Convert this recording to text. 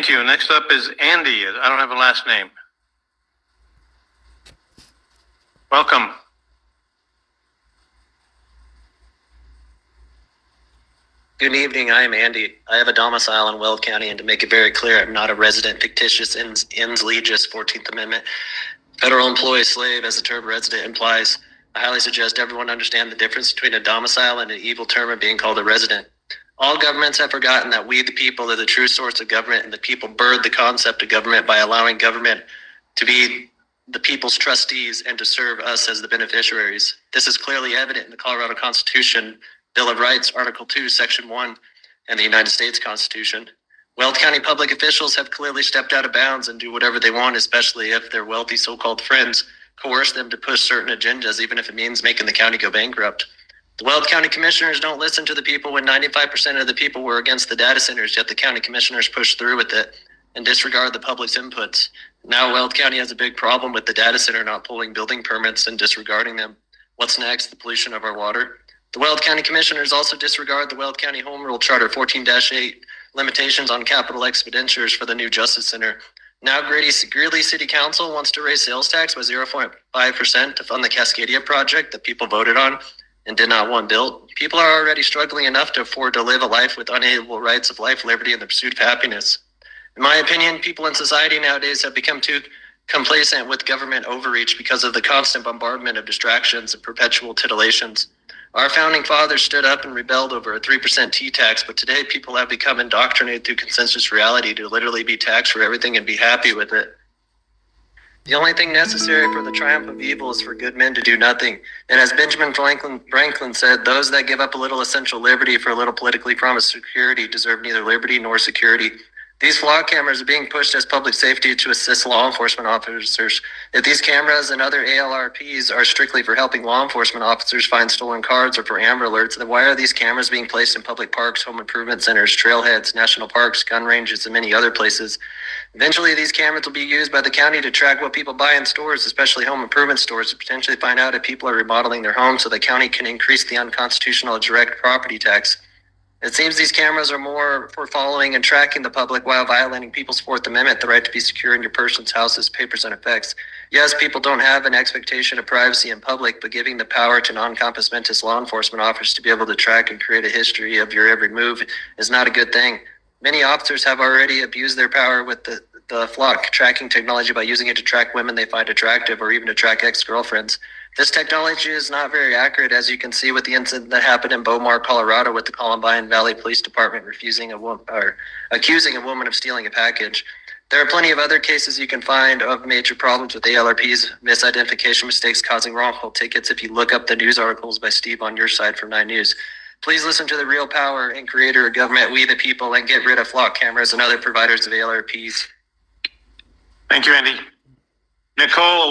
Thank you. Next up is Andy. I don't have a last name. Welcome. Good evening. I am Andy. I have a domicile in Weld County, and to make it very clear, I'm not a resident fictitious ins legis 14th Amendment. Federal employee slave, as the term resident implies. I highly suggest everyone understand the difference between a domicile and an evil term of being called a resident. All governments have forgotten that we, the people, are the true source of government, and the people birthed the concept of government by allowing government to be the people's trustees and to serve us as the beneficiaries. This is clearly evident in the Colorado Constitution, Bill of Rights, Article 2, Section 1, and the United States Constitution. Weld County public officials have clearly stepped out of bounds and do whatever they want, especially if their wealthy so-called friends coerce them to push certain agendas, even if it means making the county go bankrupt. The Weld County commissioners don't listen to the people when 95% of the people were against the data centers, yet the county commissioners push through with it and disregard the public's inputs. Now Weld County has a big problem with the data center not pulling building permits and disregarding them. What's next? The pollution of our water. The Weld County commissioners also disregard the Weld County Home Rule Charter 14-8 limitations on capital expenditures for the new Justice Center. Now Greeley City Council wants to raise sales tax by 0.5% to fund the Cascadia project that people voted on and did not want built. People are already struggling enough to afford to live a life with unalienable rights of life, liberty, and the pursuit of happiness. In my opinion, people in society nowadays have become too complacent with government overreach because of the constant bombardment of distractions and perpetual titillations. Our founding fathers stood up and rebelled over a 3% T-tax, but today people have become indoctrinated through consensus reality to literally be taxed for everything and be happy with it. The only thing necessary for the triumph of evil is for good men to do nothing. And as Benjamin Franklin said, those that give up a little essential liberty for a little politically promised security deserve neither liberty nor security. These flock cameras are being pushed as public safety to assist law enforcement officers. If these cameras and other ALRPs are strictly for helping law enforcement officers find stolen cars or for Amber Alerts, then why are these cameras being placed in public parks, home improvement centers, trailheads, national parks, gun ranges, and many other places? Eventually, these cameras will be used by the county to track what people buy in stores, especially home improvement stores, to potentially find out if people are remodeling their homes so the county can increase the unconstitutional direct property tax. It seems these cameras are more for following and tracking the public while violating people's Fourth Amendment, the right to be secure in your persons, houses, papers, and effects. Yes, people don't have an expectation of privacy in public, but giving the power to non-compos mentis law enforcement officers to be able to track and create a history of your every move is not a good thing. Many officers have already abused their power with the flock tracking technology by using it to track women they find attractive or even to track ex-girlfriends. This technology is not very accurate, as you can see with the incident that happened in Beaumar, Colorado, with the Columbine Valley Police Department accusing a woman of stealing a package. There are plenty of other cases you can find of major problems with ALRPs, misidentification mistakes causing wrongful tickets if you look up the news articles by Steve on your side from 9 News. Please listen to the real power and creator of government, we the people, and get rid of flock cameras and other providers of ALRPs. Thank you, Andy. Nicole.